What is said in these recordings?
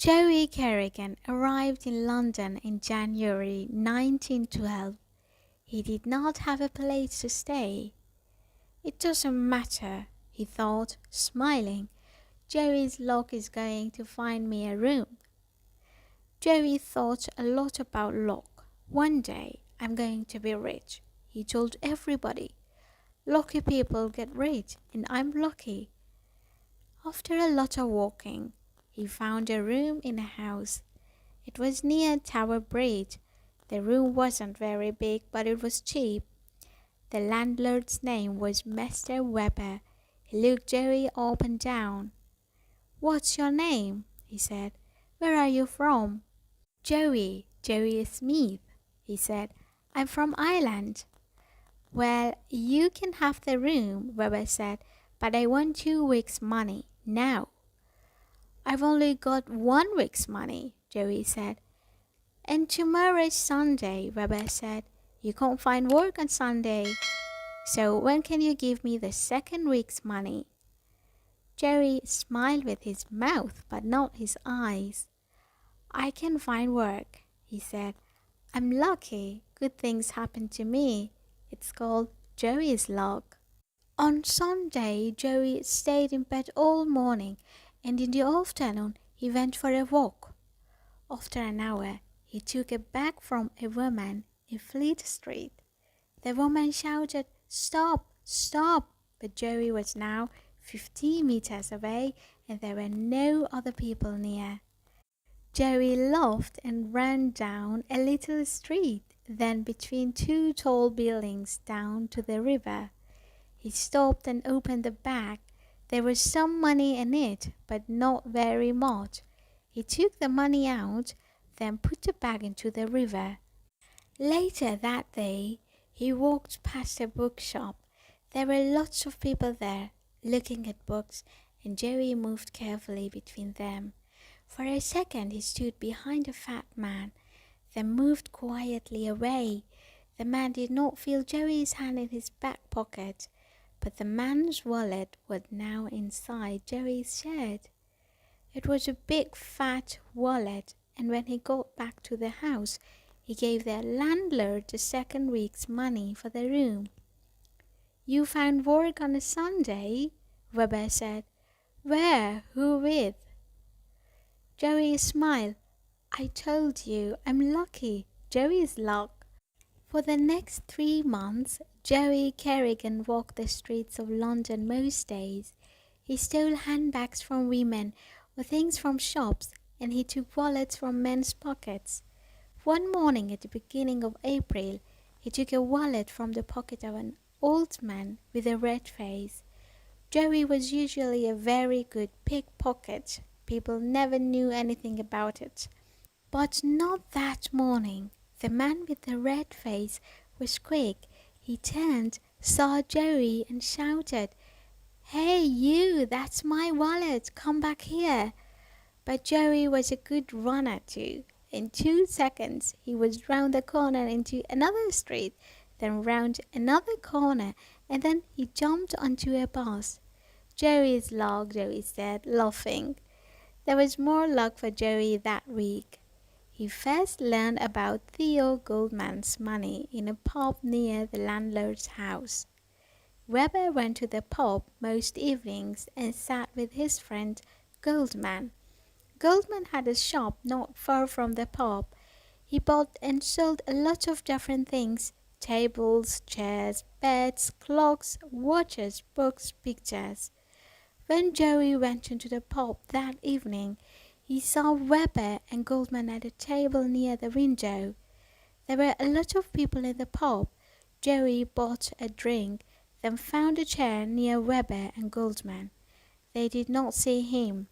Joey Kerrigan arrived in London in January 1912. He did not have a place to stay. It doesn't matter, he thought, smiling. Joey's luck is going to find me a room. Joey thought a lot about luck. One day, I'm going to be rich, he told everybody. Lucky people get rich, and I'm lucky. After a lot of walking, he found a room in a house. It was near Tower Bridge. The room wasn't very big, but it was cheap. The landlord's name was Mr. Webber. He looked Joey up and down. "What's your name?" he said. "Where are you from?" Joey Smith, he said. "I'm from Ireland." "Well, you can have the room," Webber said, "but I want 2 weeks' money, now." "I've only got 1 week's money," Joey said. "And tomorrow's Sunday," Webber said. "You can't find work on Sunday. So when can you give me the second week's money?" Joey smiled with his mouth, but not his eyes. "I can find work," he said. "I'm lucky. Good things happen to me. It's called Joey's luck." On Sunday, Joey stayed in bed all morning, and in the afternoon he went for a walk. After an hour, he took a bag from a woman in Fleet Street. The woman shouted, "Stop, stop!" But Joey was now 50 meters away, and there were no other people near. Joey laughed and ran down a little street, then between 2 tall buildings down to the river. He stopped and opened the bag. There was some money in it, but not very much. He took the money out, then put the bag into the river. Later that day, he walked past a bookshop. There were lots of people there, looking at books, and Joey moved carefully between them. For a second he stood behind a fat man, then moved quietly away. The man did not feel Joey's hand in his back pocket, but the man's wallet was now inside Joey's shirt. It was a big fat wallet, and when he got back to the house, he gave the landlord the second week's money for the room. "You found work on a Sunday?" Webber said. "Where? Who with?" Joey smiled. "I told you, I'm lucky. Joey's luck." For the next 3 months, Joey Kerrigan walked the streets of London most days. He stole handbags from women or things from shops, and he took wallets from men's pockets. One morning at the beginning of April, he took a wallet from the pocket of an old man with a red face. Joey was usually a very good pickpocket. People never knew anything about it. But not that morning. The man with the red face was quick. He turned, saw Joey, and shouted, "Hey you, that's my wallet, come back here." But Joey was a good runner too. In 2 seconds he was round the corner into another street, then round another corner, and then he jumped onto a bus. "Joey's luck," Joey said, laughing. There was more luck for Joey that week. He first learned about Theo Goldman's money in a pub near the landlord's house. Webber went to the pub most evenings and sat with his friend Goldman. Goldman had a shop not far from the pub. He bought and sold a lot of different things: tables, chairs, beds, clocks, watches, books, pictures. When Joey went into the pub that evening, he saw Webber and Goldman at a table near the window. There were a lot of people in the pub. Joey bought a drink, then found a chair near Webber and Goldman. They did not see him.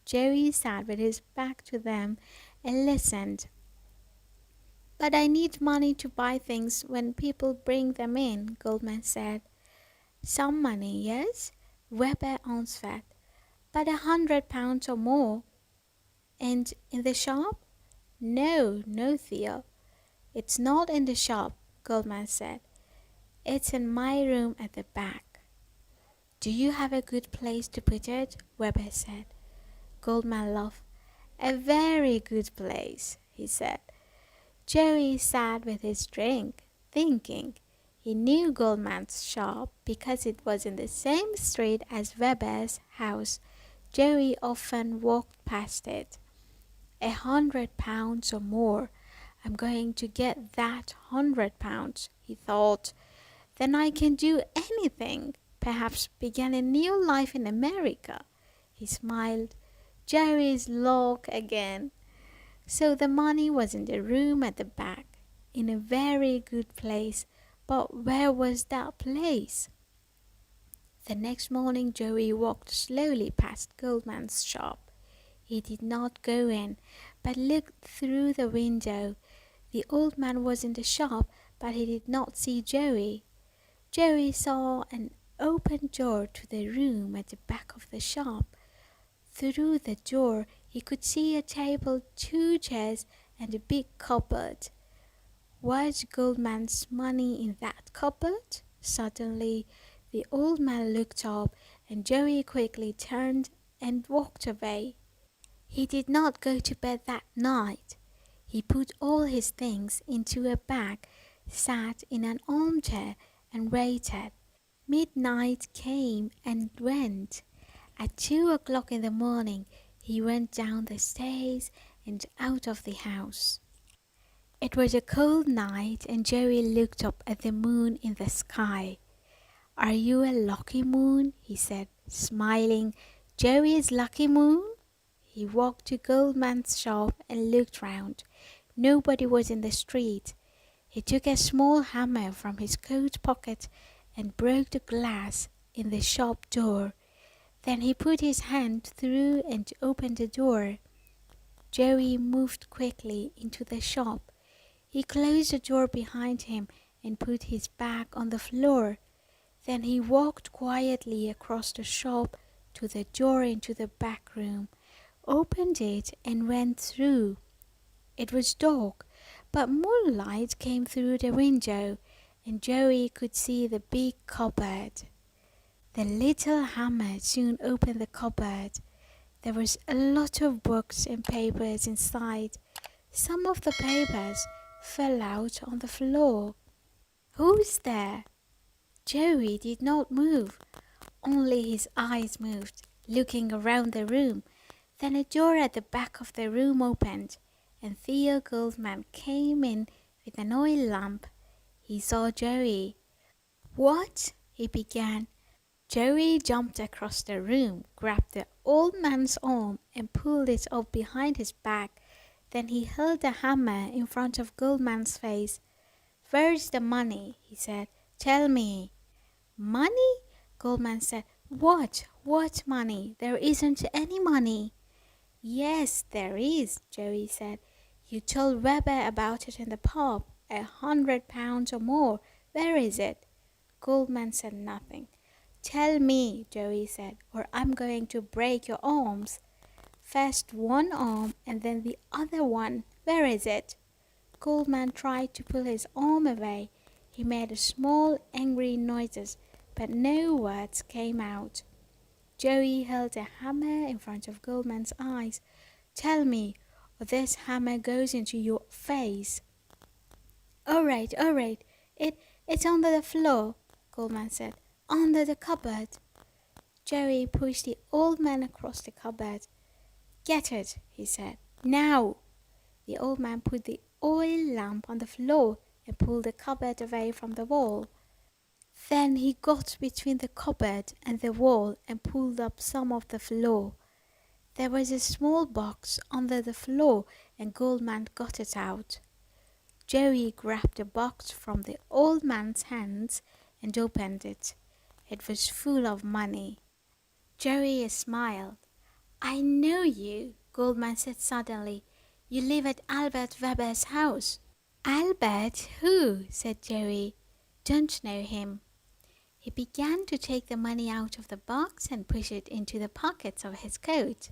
Joey sat with his back to them and listened. "But I need money to buy things when people bring them in," Goldman said. "Some money, yes," Webber answered, "but £100 or more." "And in the shop?" No, Theo. "It's not in the shop," Goldman said. "It's in my room at the back." "Do you have a good place to put it?" Webber said. Goldman laughed. A very good place, he said. Joey sat with his drink, thinking. He knew Goldman's shop because it was in the same street as Weber's house. Joey often walked past it. £100 or more. I'm going to get that £100, he thought. Then I can do anything. Perhaps begin a new life in America. He smiled. Jerry's luck again. So the money was in the room at the back, in a very good place. But where was that place? The next morning Joey walked slowly past Goldman's shop. He did not go in, but looked through the window. The old man was in the shop, but he did not see Joey. Joey saw an open door to the room at the back of the shop. Through the door he could see a table, 2 chairs, and a big cupboard. Was Goldman's money in that cupboard? Suddenly the old man looked up, and Joey quickly turned and walked away. He did not go to bed that night. He put all his things into a bag, sat in an armchair, and waited. Midnight came and went. At 2 o'clock in the morning he went down the stairs and out of the house. It was a cold night, and Joey looked up at the moon in the sky. Are you a lucky moon? He said, smiling. Joey's lucky moon? He walked to Goldman's shop and looked round. Nobody was in the street. He took a small hammer from his coat pocket and broke the glass in the shop door. Then he put his hand through and opened the door. Joey moved quickly into the shop. He closed the door behind him and put his bag on the floor. Then he walked quietly across the shop to the door into the back room, opened it and went through. It was dark, but moonlight came through the window, and Joey could see the big cupboard. The little hammer soon opened the cupboard. There was a lot of books and papers inside. Some of the papers fell out on the floor. Who's there? Joey did not move. Only his eyes moved, looking around the room. Then a door at the back of the room opened, and Theo Goldman came in with an oil lamp. He saw Joey. What? He began. Joey jumped across the room, grabbed the old man's arm and pulled it up behind his back. Then he held the hammer in front of Goldman's face. Where's the money? He said. Tell me. Money? Goldman said. What? What money? There isn't any money. Yes, there is, Joey said. You told Weber about it in the pub. £100 or more. Where is it? Goldman said nothing. Tell me, Joey said, or I'm going to break your arms. First one arm and then the other one. Where is it? Goldman tried to pull his arm away. He made small, angry noises, but no words came out. Joey held a hammer in front of Goldman's eyes. Tell me, or this hammer goes into your face. All right. It's under the floor, Goldman said. Under the cupboard. Joey pushed the old man across the cupboard. Get it, he said. Now. The old man put the oil lamp on the floor and pulled the cupboard away from the wall. Then he got between the cupboard and the wall and pulled up some of the floor. There was a small box under the floor, and Goldman got it out. Joey grabbed the box from the old man's hands and opened it. It was full of money. Joey smiled. I know you, Goldman said suddenly. You live at Albert Weber's house. Albert? Who? Said Joey. Don't know him. He began to take the money out of the box and push it into the pockets of his coat.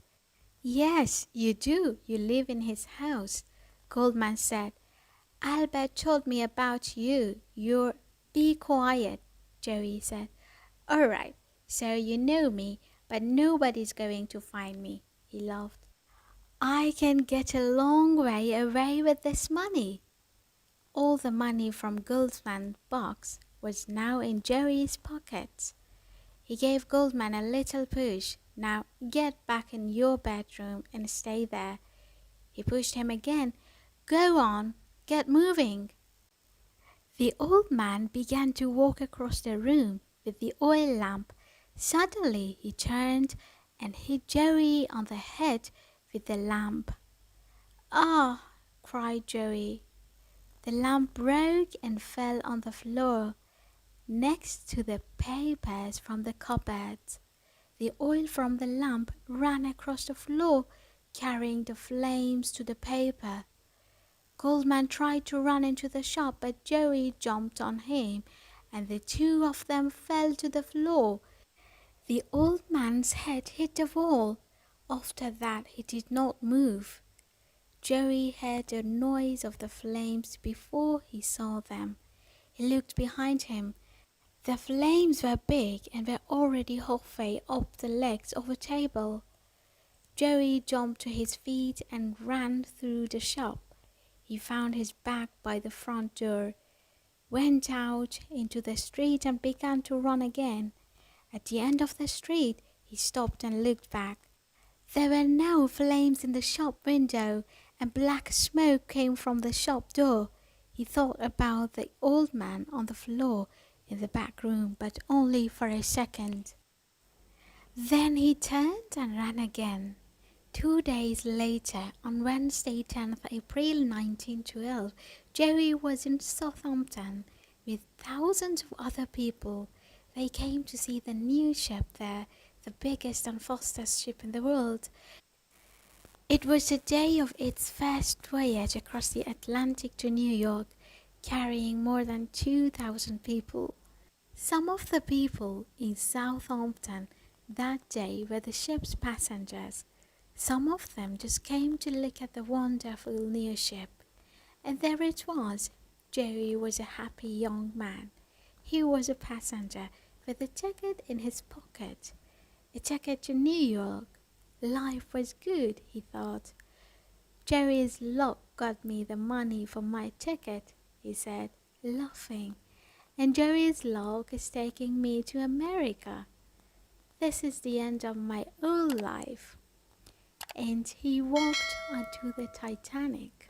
Yes, you do. You live in his house, Goldman said. Albert told me about you. You're... Be quiet, Joey said. All right, so you know me, but nobody's going to find me, he laughed. I can get a long way away with this money. All the money from Goldman's box was now in Jerry's pockets. He gave Goldman a little push. Now get back in your bedroom and stay there. He pushed him again. Go on, get moving. The old man began to walk across the room with the oil lamp. Suddenly he turned and hit Jerry on the head with the lamp. "Ah!" cried Jerry. The lamp broke and fell on the floor, next to the papers from the cupboards. The oil from the lamp ran across the floor, carrying the flames to the paper. Goldman tried to run into the shop, but Jerry jumped on him, and the two of them fell to the floor. The old man's head hit the wall. After that he did not move. Jerry heard the noise of the flames before he saw them. He looked behind him. The flames were big and were already halfway up the legs of a table. Jerry jumped to his feet and ran through the shop. He found his bag by the front door, went out into the street and began to run again. At the end of the street, he stopped and looked back. There were now flames in the shop window, and black smoke came from the shop door. He thought about the old man on the floor in the back room, but only for a second. Then he turned and ran again. 2 days later, on Wednesday, 10th April 1912, Jerry was in Southampton with thousands of other people. They came to see the new ship there, the biggest and fastest ship in the world. It was the day of its first voyage across the Atlantic to New York, carrying more than 2,000 people. Some of the people in Southampton that day were the ship's passengers. Some of them just came to look at the wonderful new ship. And there it was. Jerry was a happy young man. He was a passenger with a ticket in his pocket. A ticket to New York. Life was good, he thought. Jerry's luck got me the money for my ticket, he said, laughing. And Jerry's luck is taking me to America. This is the end of my old life. And he walked onto the Titanic.